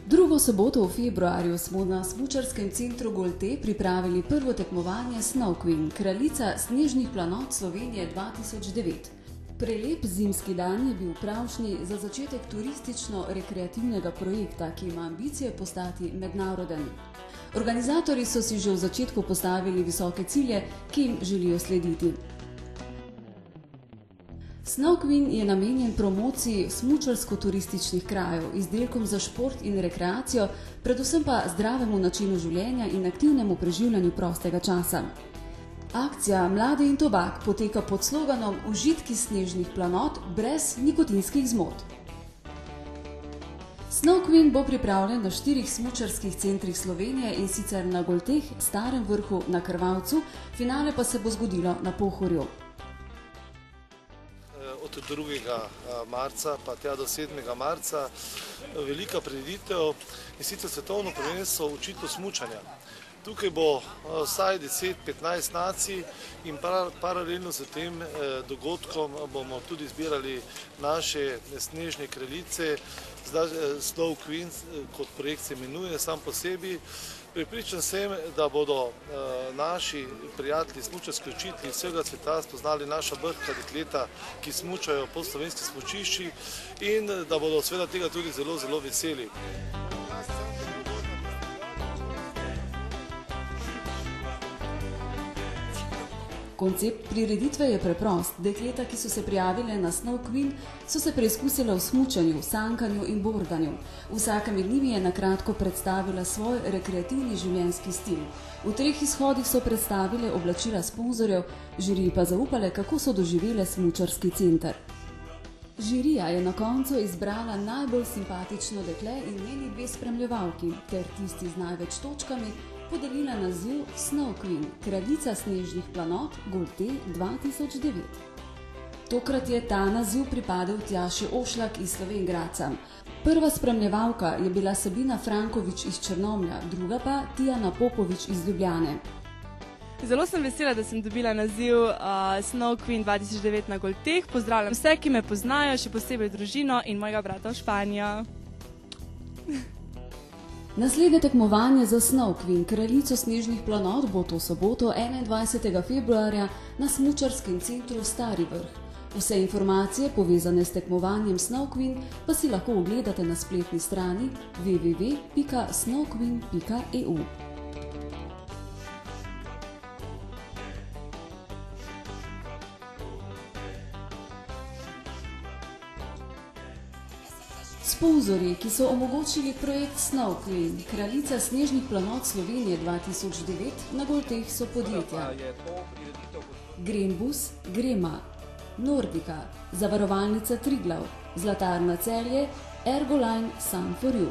Drugo soboto v februarju smo na smučarskem centru Golte pripravili prvo tekmovanje Snow Queen, kraljica snežnih planot Slovenije 2009. Prelep zimski dan je bil pravšnji za začetek turistično-rekreativnega projekta, ki ima ambicije postati mednaroden. Organizatorji so si že v začetku postavili visoke cilje, ki jim želijo slediti. Snow Queen je namenjen promociji smučarsko-turističnih krajev, izdelkom za šport in rekreacijo, predvsem pa zdravemu načinu življenja in aktivnemu preživljanju prostega časa. Akcija Mlade in tobak poteka pod sloganom Užitki snežnih planot brez nikotinskih zmot. Snow Queen bo pripravljen na 4 smučarskih centrih Slovenije, in sicer na Golteh, Starem Vrhu, na Krvavcu, finale pa se bo zgodilo na Pohorju. Od 2. marca pa tja do 7. marca velika prireditev, in sicer svetovno prvenstvo v učitu smučanja. Tukaj bo vsaj 10-15 nacij in paralelno s tem dogodkom bomo tudi zbirali naše snežne kraljice. Snow Queen kot projekt se imenuje sam po sebi. Prepričan sem, da bodo naši prijatelji, smučarski učitelji vsega sveta spoznali naša brhka dekleta, ki smučajo po slovenskih smučiščih, in da bodo seveda tega tudi zelo, zelo veseli. Koncept prireditve je preprost. Dekleta, ki so se prijavile na Snow Queen, so se preizkusile v smučanju, sankanju in bordanju. Vsaka med njimi je na kratko predstavila svoj rekreativni življenjski stil. V 3 izhodih so predstavile oblačila sponzorjev, žiriji pa zaupale, kako so doživele smučarski center. Žirija je na koncu izbrala najbolj simpatično dekle in njeni 2 spremljevalki, ter tisti z največ točkami podelila naziv Snow Queen, kraljica snežnih planot Golte 2009. Tokrat je ta naziv pripadel Tjaši Ošlak iz Slovenj Gradca. Prva spremljevalka je bila Sabina Frankovič iz Črnomlja, druga pa Tijana Popovič iz Ljubljane. Zelo sem vesela, da sem dobila naziv Snow Queen 2009 na Golteh. Pozdravljam vse, ki me poznajo, še posebej družino in mojega brata v Španijo. Naslednje tekmovanje za Snow Queen, kraljico snežnih planot, bo to soboto 21. februarja na smučarskem centru Stari Vrh. Vse informacije povezane s tekmovanjem Snow Queen pa si lahko ogledate na spletni strani www.snowqueen.eu. Sponzorji, ki so omogočili projekt Snow Queen, kraljica snežnih planot Slovenije 2009, na Golteh so podjetja Greenbus, Grema, Nordika, Zavarovalnica Triglav, Zlatarna Celje, Ergoline, Sun4U.